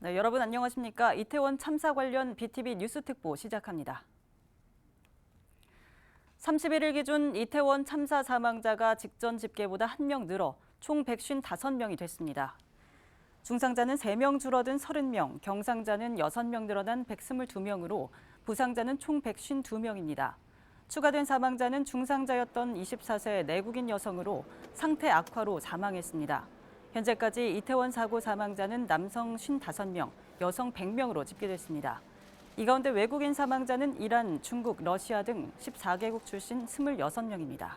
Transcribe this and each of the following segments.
네, 여러분 안녕하십니까? 이태원 참사 관련 BTV 뉴스 특보 시작합니다. 31일 기준 이태원 참사 사망자가 직전 집계보다 1명 늘어 총 155명이 됐습니다. 중상자는 3명 줄어든 30명, 경상자는 6명 늘어난 122명으로 부상자는 총 152명입니다. 추가된 사망자는 중상자였던 24세 내국인 여성으로 상태 악화로 사망했습니다. 현재까지 이태원 사고 사망자는 남성 55명, 여성 100명으로 집계됐습니다. 이 가운데 외국인 사망자는 이란, 중국, 러시아 등 14개국 출신 26명입니다.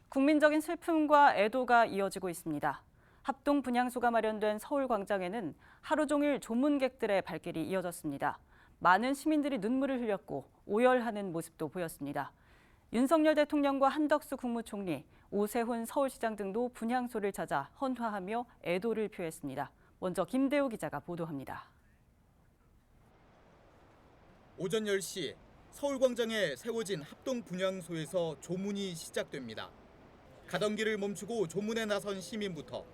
국민적인 슬픔과 애도가 이어지고 있습니다. 합동 분향소가 마련된 서울광장에는 하루 종일 조문객들의 발길이 이어졌습니다. 많은 시민들이 눈물을 흘렸고 오열하는 모습도 보였습니다. 윤석열 대통령과 한덕수 국무총리, 오세훈 서울시장 등도 분향소를 찾아 헌화하며 애도를 표했습니다. 먼저 김대우 기자가 보도합니다. 오전 10시 서울광장에 세워진 합동 분향소에서 조문이 시작됩니다. 가던 길을 멈추고 조문에 나선 시민부터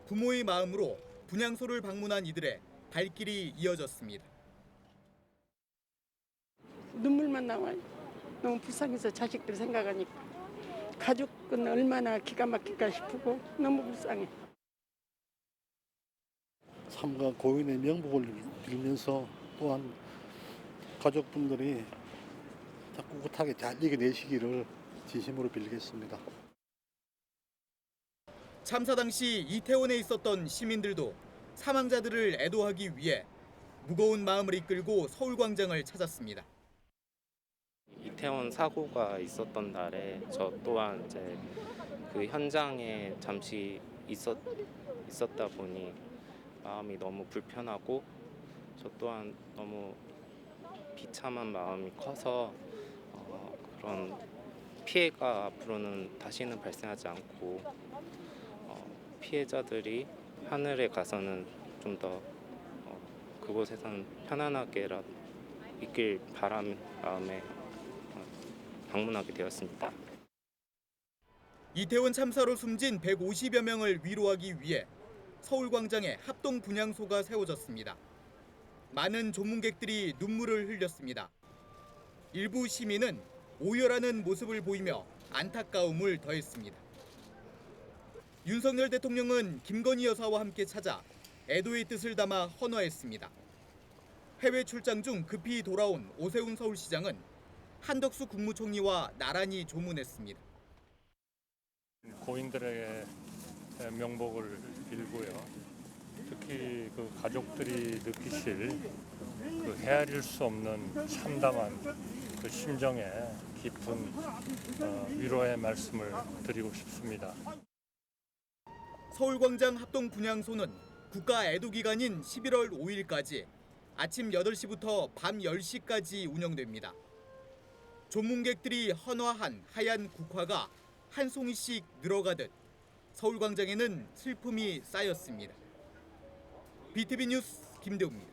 부모의 마음으로 분향소를 방문한 이들의 발길이 이어졌습니다. 눈물만 나와요. 너무 불쌍해서 자식들 생각하니까. 가족은 얼마나 기가 막힐까 싶고 너무 불쌍해. 삼가 고인의 명복을 빌면서 또한 가족분들이 꿋꿋하게 잘 이겨내시기를 진심으로 빌겠습니다. 참사 당시 이태원에 있었던 시민들도 사망자들을 애도하기 위해 무거운 마음을 이끌고 서울광장을 찾았습니다. 이태원 사고가 있었던 날에 저 또한 이제 그 현장에 잠시 있었다 보니 마음이 너무 불편하고 저 또한 너무 비참한 마음이 커서 그런 피해가 앞으로는 다시는 발생하지 않고 피해자들이 하늘에 가서는 좀 더 그곳에서는 편안하게라도 있길 바라는 마음에 방문하게 되었습니다. 이태원 참사로 숨진 150여 명을 위로하기 위해 서울광장에 합동 분향소가 세워졌습니다. 많은 조문객들이 눈물을 흘렸습니다. 일부 시민은 오열하는 모습을 보이며 안타까움을 더했습니다. 윤석열 대통령은 김건희 여사와 함께 찾아 애도의 뜻을 담아 헌화했습니다. 해외 출장 중 급히 돌아온 오세훈 서울시장은 한덕수 국무총리와 나란히 조문했습니다. 고인들에게 명복을 빌고요. 특히 그 가족들이 느끼실 그 헤아릴 수 없는 참담한 그 심정에 깊은 위로의 말씀을 드리고 싶습니다. 서울광장 합동 분향소는 국가 애도 기간인 11월 5일까지 아침 8시부터 밤 10시까지 운영됩니다. 조문객들이 헌화한 하얀 국화가 한 송이씩 늘어가듯 서울광장에는 슬픔이 쌓였습니다. BTV 뉴스 김대우입니다.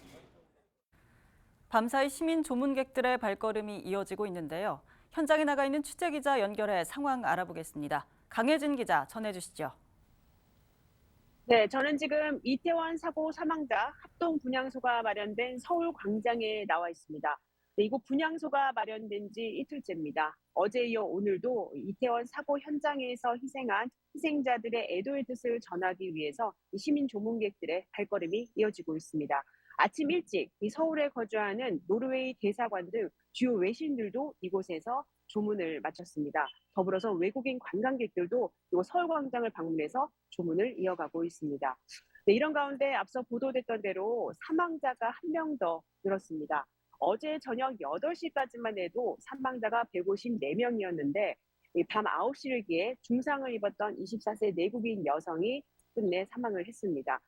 밤사이 시민 조문객들의 발걸음이 이어지고 있는데요. 현장에 나가 있는 취재기자 연결해 상황 알아보겠습니다. 강혜진 기자 전해주시죠. 네, 저는 지금 이태원 사고 사망자 합동 분향소가 마련된 서울광장에 나와 있습니다. 네, 이곳 분향소가 마련된 지 이틀째입니다. 어제 이어 오늘도 이태원 사고 현장에서 희생한 희생자들의 애도의 뜻을 전하기 위해서 시민 조문객들의 발걸음이 이어지고 있습니다. 아침 일찍 서울에 거주하는 노르웨이 대사관 등 주요 외신들도 이곳에서 조문을 마쳤습니다. 더불어서 외국인 관광객들도 이곳 서울광장을 방문해서 조문을 이어가고 있습니다. 네, 이런 가운데 앞서 보도됐던 대로 사망자가 한 명 더 늘었습니다. 어제 저녁 8시까지만 해도 사망자가 154명이었는데 밤 9시를 기해 중상을 입었던 24세 내국인 여성이 끝내 사망을 했습니다.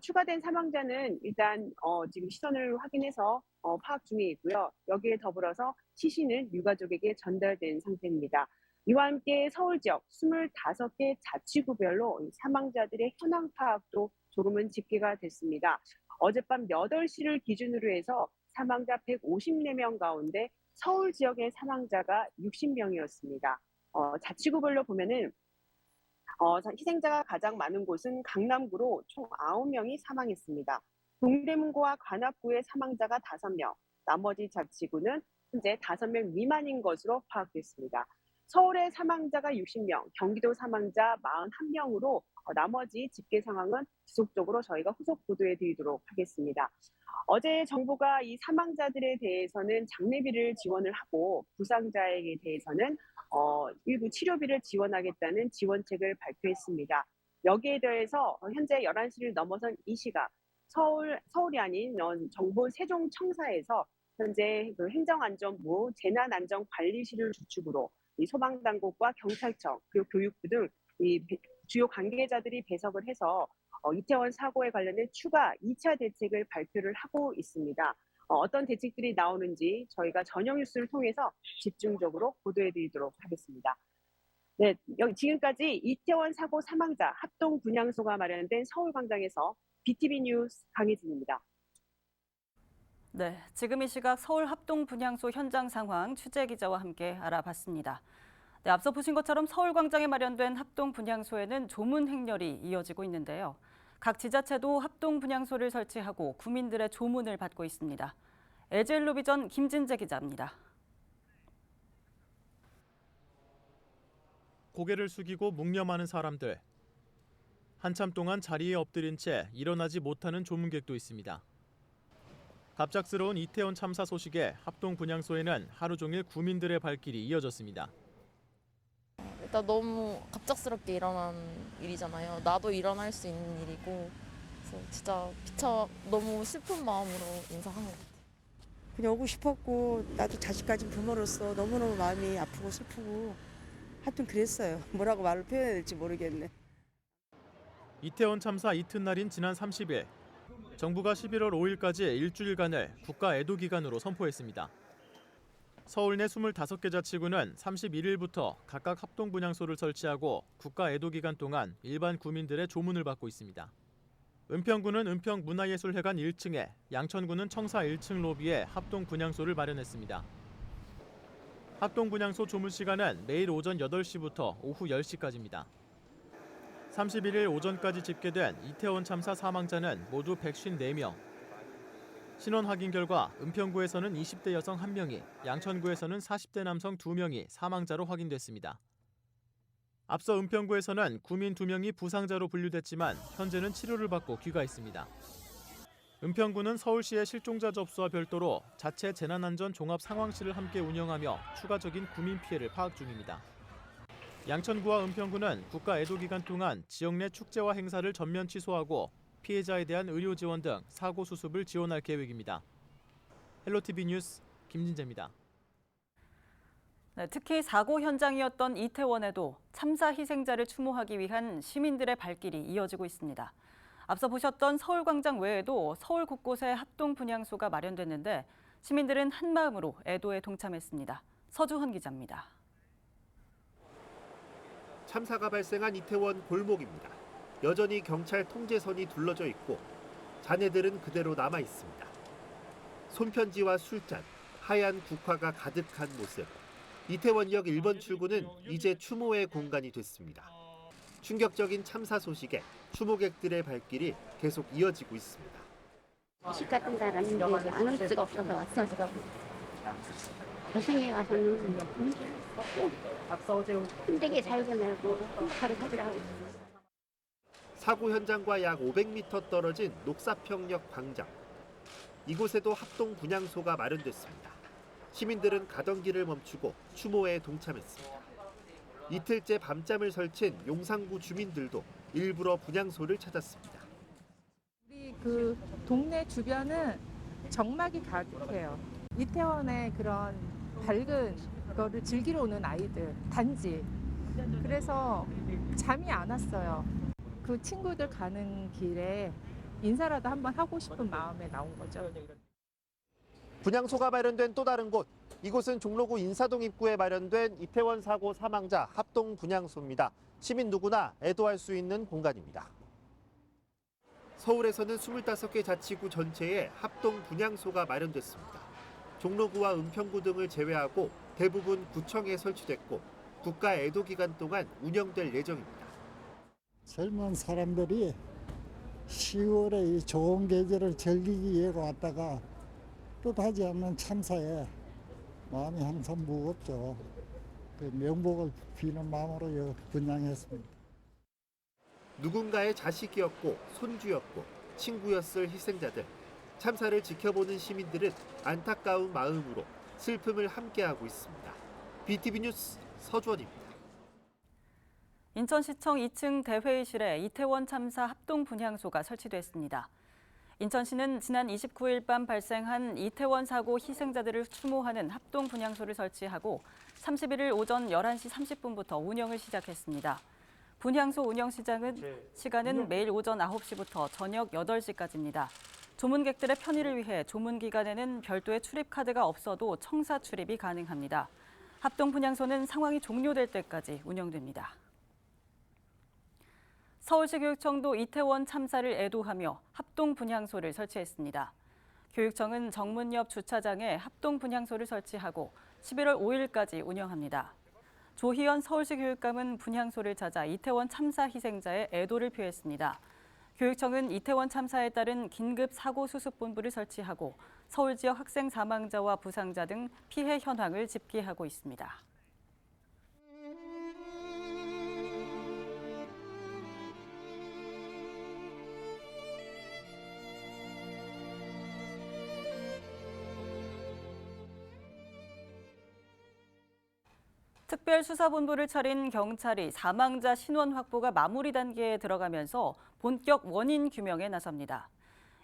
추가된 사망자는 일단 지금 시선을 확인해서 파악 중에 있고요. 여기에 더불어서 시신은 유가족에게 전달된 상태입니다. 이와 함께 서울 지역 25개 자치구별로 사망자들의 현황 파악도 조금은 집계가 됐습니다. 어젯밤 8시를 기준으로 해서 사망자 154명 가운데 서울 지역의 사망자가 60명이었습니다. 자치구별로 보면은 희생자가 가장 많은 곳은 강남구로 총 9명이 사망했습니다. 동대문구와 관악구의 사망자가 5명, 나머지 자치구는 현재 5명 미만인 것으로 파악됐습니다. 서울의 사망자가 60명, 경기도 사망자 41명으로 나머지 집계 상황은 지속적으로 저희가 후속 보도해 드리도록 하겠습니다. 어제 정부가 이 사망자들에 대해서는 장례비를 지원을 하고 부상자에게 대해서는 일부 치료비를 지원하겠다는 지원책을 발표했습니다. 여기에 더해서 현재 11시를 넘어선 이 시각 서울이 아닌 정부 세종청사에서 현재 그 행정안전부 재난안전관리실을 주축으로 이 소방당국과 경찰청 그리고 교육부 등 이 주요 관계자들이 배석을 해서 이태원 사고에 관련된 추가 2차 대책을 발표를 하고 있습니다. 어떤 대책들이 나오는지 저희가 저녁 뉴스를 통해서 집중적으로 보도해드리도록 하겠습니다. 네, 지금까지 이태원 사고 사망자 합동 분향소가 마련된 서울광장에서 BTV 뉴스 강혜진입니다. 네, 지금 이 시각 서울 합동 분향소 현장 상황 취재 기자와 함께 알아봤습니다. 네, 앞서 보신 것처럼 서울광장에 마련된 합동 분향소에는 조문 행렬이 이어지고 있는데요. 각 지자체도 합동 분향소를 설치하고 구민들의 조문을 받고 있습니다. LG엘로비전 김진재 기자입니다. 고개를 숙이고 묵념하는 사람들. 한참 동안 자리에 엎드린 채 일어나지 못하는 조문객도 있습니다. 갑작스러운 이태원 참사 소식에 합동 분향소에는 하루 종일 구민들의 발길이 이어졌습니다. 일단 너무 갑작스럽게 일어난 일이잖아요. 나도 일어날 수 있는 일이고, 그래서 진짜 너무 슬픈 마음으로 인사한 것 같아요. 그냥 오고 싶었고 나도 자식 가진 부모로서 너무너무 마음이 아프고 슬프고 하여튼 그랬어요. 뭐라고 말을 표현해야 될지 모르겠네. 이태원 참사 이튿날인 지난 30일, 정부가 11월 5일까지 일주일간을 국가 애도 기간으로 선포했습니다. 서울 내 25개 자치구는 31일부터 각각 합동 분향소를 설치하고 국가 애도 기간 동안 일반 구민들의 조문을 받고 있습니다. 은평구는 은평문화예술회관 1층에, 양천구는 청사 1층 로비에 합동 분향소를 마련했습니다. 합동 분향소 조문 시간은 매일 오전 8시부터 오후 10시까지입니다. 31일 오전까지 집계된 이태원 참사 사망자는 모두 154명. 신원 확인 결과 은평구에서는 20대 여성 1명이, 양천구에서는 40대 남성 2명이 사망자로 확인됐습니다. 앞서 은평구에서는 구민 2명이 부상자로 분류됐지만 현재는 치료를 받고 귀가했습니다. 은평구는 서울시의 실종자 접수와 별도로 자체 재난안전 종합 상황실을 함께 운영하며 추가적인 구민 피해를 파악 중입니다. 양천구와 은평구는 국가 애도 기간 동안 지역 내 축제와 행사를 전면 취소하고 피해자에 대한 의료 지원 등 사고 수습을 지원할 계획입니다. 헬로티비 뉴스 김진재입니다. 네, 특히 사고 현장이었던 이태원에도 참사 희생자를 추모하기 위한 시민들의 발길이 이어지고 있습니다. 앞서 보셨던 서울광장 외에도 서울 곳곳에 합동 분향소가 마련됐는데 시민들은 한마음으로 애도에 동참했습니다. 서주헌 기자입니다. 참사가 발생한 이태원 골목입니다. 여전히 경찰 통제선이 둘러져 있고 잔해들은 그대로 남아 있습니다. 손편지와 술잔, 하얀 국화가 가득한 모습. 이태원역 1번 출구는 이제 추모의 공간이 됐습니다. 충격적인 참사 소식에 추모객들의 발길이 계속 이어지고 있습니다. 집 같은 사람인데 안 올 수가 없어서 왔어요. 고생해 와서는 힘들게 살게 말고 바로 살으라고. 사고 현장과 약 500m 떨어진 녹사평역 광장. 이곳에도 합동 분향소가 마련됐습니다. 시민들은 가던 길을 멈추고 추모에 동참했습니다. 이틀째 밤잠을 설친 용산구 주민들도 일부러 분향소를 찾았습니다. 우리 그 동네 주변은 정막이 가득해요. 이태원의 그런 밝은 거를 즐기러 오는 아이들 단지. 그래서 잠이 안 왔어요. 그 친구들 가는 길에 인사라도 한번 하고 싶은 마음에 나온 거죠. 분향소가 마련된 또 다른 곳, 이곳은 종로구 인사동 입구에 마련된 이태원 사고 사망자 합동 분향소입니다. 시민 누구나 애도할 수 있는 공간입니다. 서울에서는 25개 자치구 전체에 합동 분향소가 마련됐습니다. 종로구와 은평구 등을 제외하고 대부분 구청에 설치됐고 국가 애도 기간 동안 운영될 예정입니다. 젊은 사람들이 10월에 이 좋은 계절을 즐기기 위해 왔다가 뜻하지 않는 참사에 마음이 항상 무겁죠. 그 명복을 비는 마음으로 분양했습니다. 누군가의 자식이었고 손주였고 친구였을 희생자들. 참사를 지켜보는 시민들은 안타까운 마음으로 슬픔을 함께하고 있습니다. BTV 뉴스 서주원입니다. 인천시청 2층 대회의실에 이태원 참사 합동 분향소가 설치됐습니다. 인천시는 지난 29일 밤 발생한 이태원 사고 희생자들을 추모하는 합동 분향소를 설치하고 31일 오전 11시 30분부터 운영을 시작했습니다. 분향소 운영 시간은 매일 오전 9시부터 저녁 8시까지입니다. 조문객들의 편의를 위해 조문 기간에는 별도의 출입 카드가 없어도 청사 출입이 가능합니다. 합동 분향소는 상황이 종료될 때까지 운영됩니다. 서울시 교육청도 이태원 참사를 애도하며 합동 분향소를 설치했습니다. 교육청은 정문 옆 주차장에 합동 분향소를 설치하고 11월 5일까지 운영합니다. 조희연 서울시 교육감은 분향소를 찾아 이태원 참사 희생자의 애도를 표했습니다. 교육청은 이태원 참사에 따른 긴급 사고 수습본부를 설치하고 서울 지역 학생 사망자와 부상자 등 피해 현황을 집계하고 있습니다. 특별수사본부를 차린 경찰이 사망자 신원 확보가 마무리 단계에 들어가면서 본격 원인 규명에 나섭니다.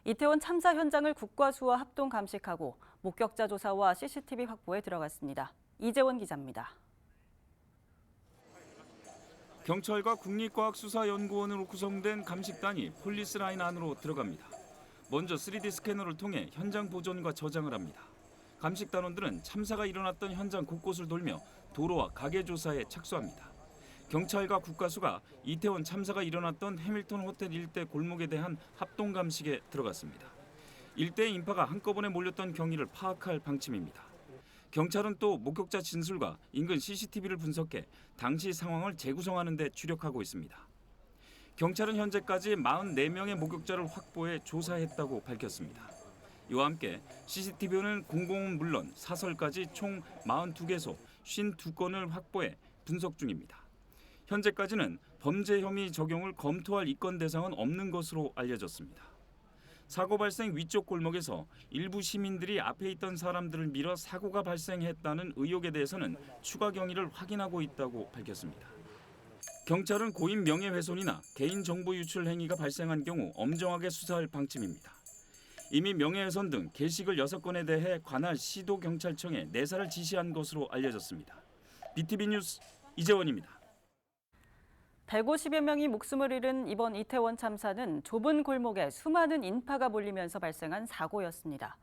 이태원 참사 현장을 국과수와 합동 감식하고 목격자 조사와 CCTV 확보에 들어갔습니다. 이재원 기자입니다. 경찰과 국립과학수사연구원으로 구성된 감식단이 폴리스라인 안으로 들어갑니다. 먼저 3D 스캐너를 통해 현장 보존과 저장을 합니다. 감식단원들은 참사가 일어났던 현장 곳곳을 돌며 도로와 가게 조사에 착수합니다. 경찰과 국과수가 이태원 참사가 일어났던 해밀턴 호텔 일대 골목에 대한 합동 감식에 들어갔습니다. 일대의 인파가 한꺼번에 몰렸던 경위를 파악할 방침입니다. 경찰은 또 목격자 진술과 인근 CCTV를 분석해 당시 상황을 재구성하는 데 주력하고 있습니다. 경찰은 현재까지 44명의 목격자를 확보해 조사했다고 밝혔습니다. 이와 함께 CCTV는 공공은 물론 사설까지 총 42개소 52건을 확보해 분석 중입니다. 현재까지는 범죄 혐의 적용을 검토할 입건 대상은 없는 것으로 알려졌습니다. 사고 발생 위쪽 골목에서 일부 시민들이 앞에 있던 사람들을 밀어 사고가 발생했다는 의혹에 대해서는 추가 경위를 확인하고 있다고 밝혔습니다. 경찰은 고인 명예훼손이나 개인정보 유출 행위가 발생한 경우 엄정하게 수사할 방침입니다. 이미 명예훼손 등 게시글 6건에 대해 관할 시도경찰청에 내사를 지시한 것으로 알려졌습니다. BTV 뉴스 이재원입니다. 150여 명이 목숨을 잃은 이번 이태원 참사는 좁은 골목에 수많은 인파가 몰리면서 발생한 사고였습니다.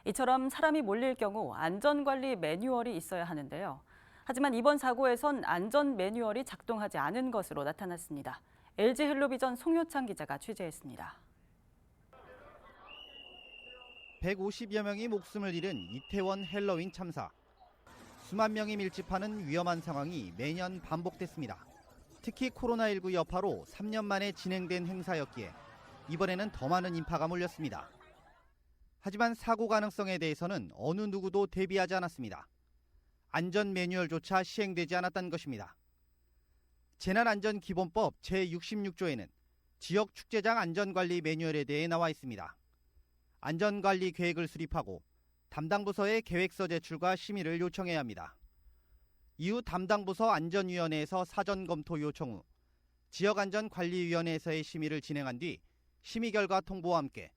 이처럼 사람이 몰릴 경우 안전관리 매뉴얼이 있어야 하는데요. 하지만 이번 사고에선 안전 매뉴얼이 작동하지 않은 것으로 나타났습니다. LG 헬로비전 송효창 기자가 취재했습니다. 150여 명이 목숨을 잃은 이태원 헬로윈 참사. 수만 명이 밀집하는 위험한 상황이 매년 반복됐습니다. 특히 코로나19 여파로 3년 만에 진행된 행사였기에 이번에는 더 많은 인파가 몰렸습니다. 하지만 사고 가능성에 대해서는 어느 누구도 대비하지 않았습니다. 안전 매뉴얼조차 시행되지 않았다는 것입니다. 재난안전기본법 제66조에는 지역 축제장 안전관리 매뉴얼에 대해 나와 있습니다. 안전관리 계획을 수립하고 담당 부서의 계획서 제출과 심의를 요청해야 합니다. 이후 담당 부서 안전위원회에서 사전 검토 요청 후 지역안전관리위원회에서의 심의를 진행한 뒤 심의 결과 통보와 함께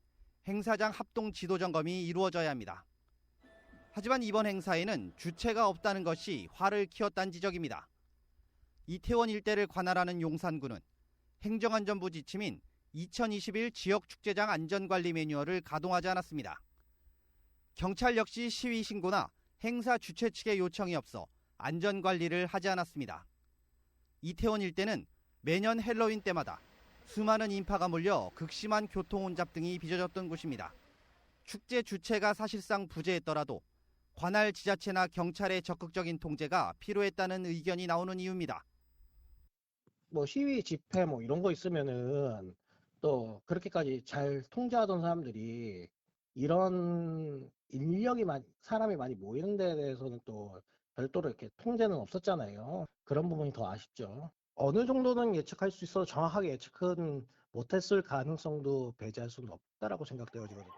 행사장 합동 지도 점검이 이루어져야 합니다. 하지만 이번 행사에는 주체가 없다는 것이 화를 키웠다는 지적입니다. 이태원 일대를 관할하는 용산구는 행정안전부 지침인 2021 지역축제장 안전관리 매뉴얼을 가동하지 않았습니다. 경찰 역시 시위 신고나 행사 주최 측의 요청이 없어 안전관리를 하지 않았습니다. 이태원 일대는 매년 헬로윈 때마다 수많은 인파가 몰려 극심한 교통 혼잡 등이 빚어졌던 곳입니다. 축제 주체가 사실상 부재했더라도 관할 지자체나 경찰의 적극적인 통제가 필요했다는 의견이 나오는 이유입니다. 뭐 시위 집회 뭐 이런 거 있으면은 또 그렇게까지 잘 통제하던 사람들이 이런 사람이 많이 모이는 데 대해서는 또 별도로 이렇게 통제는 없었잖아요. 그런 부분이 더 아쉽죠. 어느 정도는 예측할 수 있어 정확하게 예측은 못했을 가능성도 배제할 수는 없다라고 생각되어지거든요.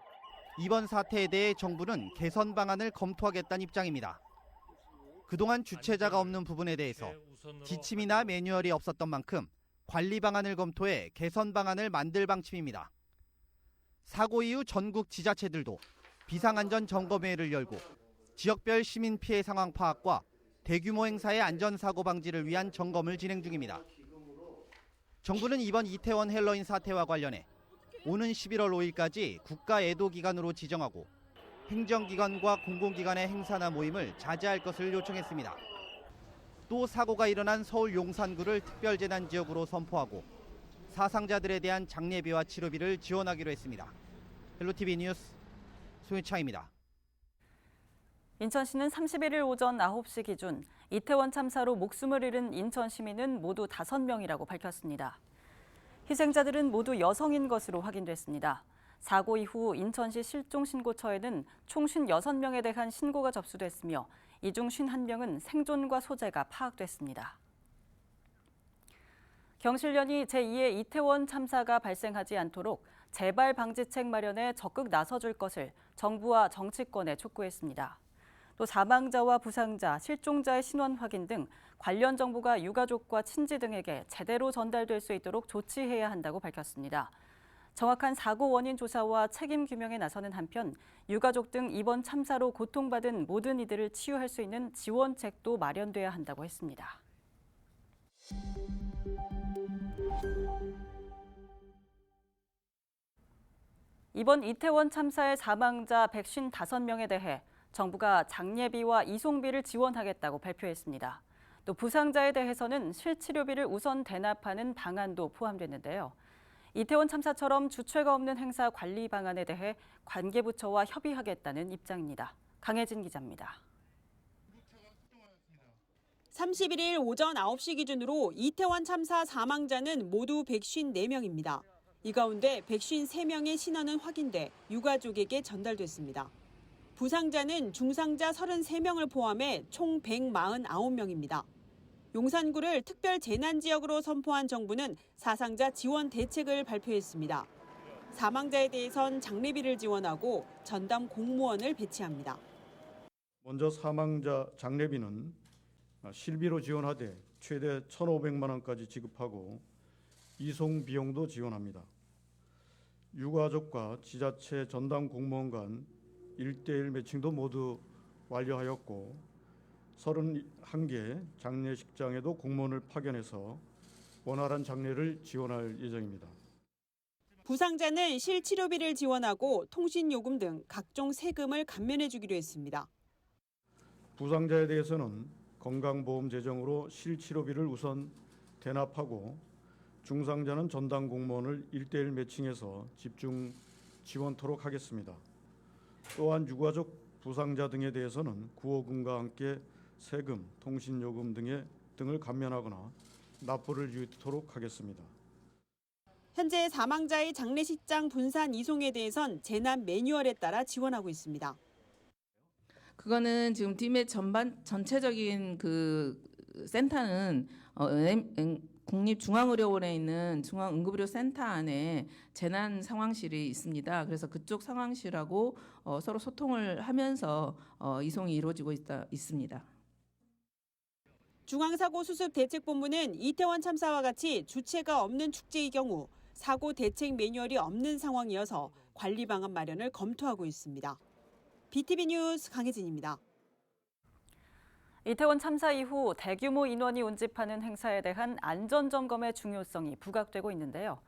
이번 사태에 대해 정부는 개선 방안을 검토하겠다는 입장입니다. 그동안 주최자가 없는 부분에 대해서 지침이나 매뉴얼이 없었던 만큼 관리 방안을 검토해 개선 방안을 만들 방침입니다. 사고 이후 전국 지자체들도 비상안전 점검회를 열고 지역별 시민 피해 상황 파악과 대규모 행사의 안전사고 방지를 위한 점검을 진행 중입니다. 정부는 이번 이태원 헬로윈 사태와 관련해 오는 11월 5일까지 국가 애도 기간으로 지정하고 행정기관과 공공기관의 행사나 모임을 자제할 것을 요청했습니다. 또 사고가 일어난 서울 용산구를 특별재난 지역으로 선포하고 사상자들에 대한 장례비와 치료비를 지원하기로 했습니다. 헬로티비 뉴스 송유창입니다. 인천시는 31일 오전 9시 기준 이태원 참사로 목숨을 잃은 인천 시민은 모두 5명이라고 밝혔습니다. 희생자들은 모두 여성인 것으로 확인됐습니다. 사고 이후 인천시 실종신고처에는 총 56명에 대한 신고가 접수됐으며 이 중 51명은 생존과 소재가 파악됐습니다. 경실련이 제2의 이태원 참사가 발생하지 않도록 재발 방지책 마련에 적극 나서줄 것을 정부와 정치권에 촉구했습니다. 또 사망자와 부상자, 실종자의 신원 확인 등 관련 정보가 유가족과 친지 등에게 제대로 전달될 수 있도록 조치해야 한다고 밝혔습니다. 정확한 사고 원인 조사와 책임 규명에 나서는 한편 유가족 등 이번 참사로 고통받은 모든 이들을 치유할 수 있는 지원책도 마련돼야 한다고 했습니다. 이번 이태원 참사의 사망자 155명에 대해 정부가 장례비와 이송비를 지원하겠다고 발표했습니다. 또 부상자에 대해서는 실치료비를 우선 대납하는 방안도 포함됐는데요. 이태원 참사처럼 주체가 없는 행사 관리 방안에 대해 관계부처와 협의하겠다는 입장입니다. 강혜진 기자입니다. 31일 오전 9시 기준으로 이태원 참사 사망자는 모두 154명입니다. 이 가운데 153명의 신원은 확인돼 유가족에게 전달됐습니다. 부상자는 중상자 33명을 포함해 총 149명입니다. 용산구를 특별 재난지역으로 선포한 정부는 사상자 지원 대책을 발표했습니다. 사망자에 대해선 장례비를 지원하고 전담 공무원을 배치합니다. 먼저 사망자 장례비는 실비로 지원하되 최대 1,500만 원까지 지급하고 이송 비용도 지원합니다. 유가족과 지자체 전담 공무원 간 1:1 매칭도 모두 완료하였고 31개 장례식장에도 공무원을 파견해서 원활한 장례를 지원할 예정입니다. 부상자는 실치료비를 지원하고 통신요금 등 각종 세금을 감면해 주기로 했습니다. 부상자에 대해서는 건강보험 재정으로 실치료비를 우선 대납하고 중상자는 전담 공무원을 1:1 매칭해서 집중 지원토록 하겠습니다. 또한 유가족 부상자 등에 대해서는 구호금과 함께 세금, 통신요금 등을 감면하거나 납부를 유예토록 하겠습니다. 현재 사망자의 장례식장 분산 이송에 대해선 재난 매뉴얼에 따라 지원하고 있습니다. 그거는 지금 DMAT 전체적인 그 센터는 국립중앙의료원에 있는 중앙응급의료센터 안에 재난 상황실이 있습니다. 그래서 그쪽 상황실하고 서로 소통을 하면서 이송이 이루어지고 있습니다. 중앙사고수습대책본부는 이태원 참사와 같이 주체가 없는 축제의 경우 사고 대책 매뉴얼이 없는 상황이어서 관리 방안 마련을 검토하고 있습니다. BTV 뉴스 강혜진입니다. 이태원 참사 이후 대규모 인원이 운집하는 행사에 대한 안전점검의 중요성이 부각되고 있는데요.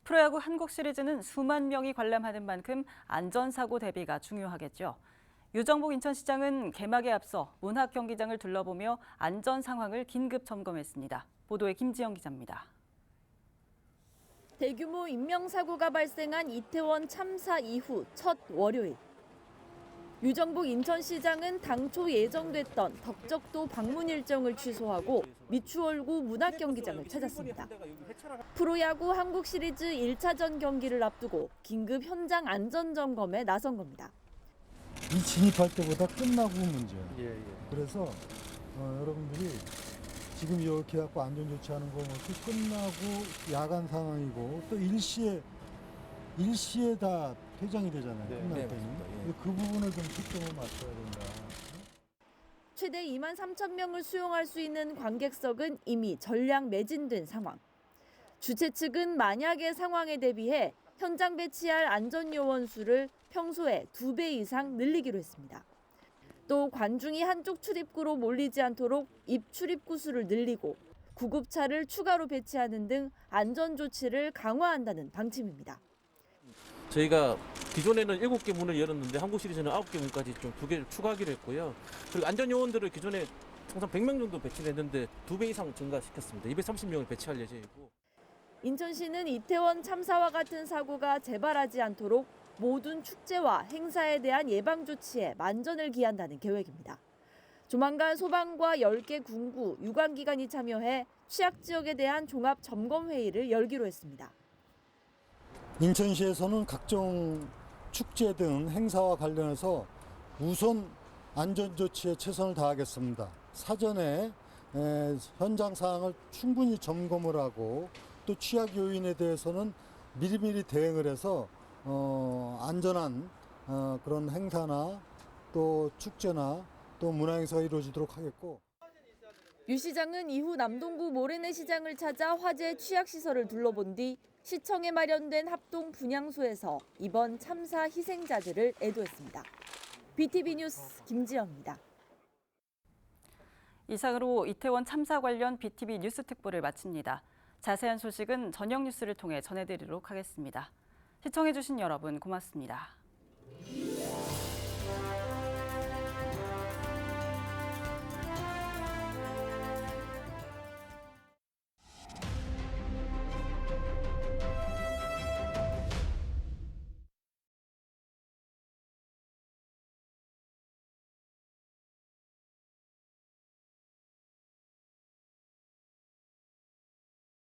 프로야구 한국 시리즈는 수만 명이 관람하는 만큼 안전사고 대비가 중요하겠죠. 유정복 인천시장은 개막에 앞서 문학 경기장을 둘러보며 안전 상황을 긴급 점검했습니다. 보도에 김지영 기자입니다. 대규모 인명사고가 발생한 이태원 참사 이후 첫 월요일. 유정복 인천시장은 당초 예정됐던 덕적도 방문 일정을 취소하고 미추홀구 문학경기장을 찾았습니다. 프로야구 한국시리즈 1차전 경기를 앞두고 긴급 현장 안전점검에 나선 겁니다. 이 진입할 때보다 끝나고 문제야. 그래서 여러분들이 지금 이렇게 갖고 안전 조치하는 거 끝나고 야간 상황이고 또 일시에 다 퇴장이 되잖아요. 끝날 때는. 그 부분을 좀 초점을 맞춰야 된다. 최대 2만 3천 명을 수용할 수 있는 관객석은 이미 전량 매진된 상황. 주최 측은 만약의 상황에 대비해 현장 배치할 안전요원 수를 평소에 2배 이상 늘리기로 했습니다. 또 관중이 한쪽 출입구로 몰리지 않도록 입출입구 수를 늘리고 구급차를 추가로 배치하는 등 안전 조치를 강화한다는 방침입니다. 저희가 기존에는 7개 문을 열었는데 한국시리즈는 9개 문까지 좀 2개를 추가하기로 했고요. 그리고 안전요원들을 기존에 통상 100명 정도 배치했는데 2배 이상 증가시켰습니다. 230명을 배치할 예정이고. 인천시는 이태원 참사와 같은 사고가 재발하지 않도록 모든 축제와 행사에 대한 예방 조치에 만전을 기한다는 계획입니다. 조만간 소방과 10개 군구, 유관기관이 참여해 취약 지역에 대한 종합 점검 회의를 열기로 했습니다. 인천시에서는 각종 축제 등 행사와 관련해서 우선 안전 조치에 최선을 다하겠습니다. 사전에 현장 상황을 충분히 점검을 하고 또 취약 요인에 대해서는 미리미리 대응을 해서 안전한 그런 행사나 또 축제나 또 문화행사가 이루어지도록 하겠고. 유 시장은 이후 남동구 모래내 시장을 찾아 화재 취약시설을 둘러본 뒤 시청에 마련된 합동 분향소에서 이번 참사 희생자들을 애도했습니다. BTV 뉴스 김지영입니다. 이상으로 이태원 참사 관련 BTV 뉴스 특보를 마칩니다. 자세한 소식은 저녁 뉴스를 통해 전해드리도록 하겠습니다. 시청해주신 여러분 고맙습니다.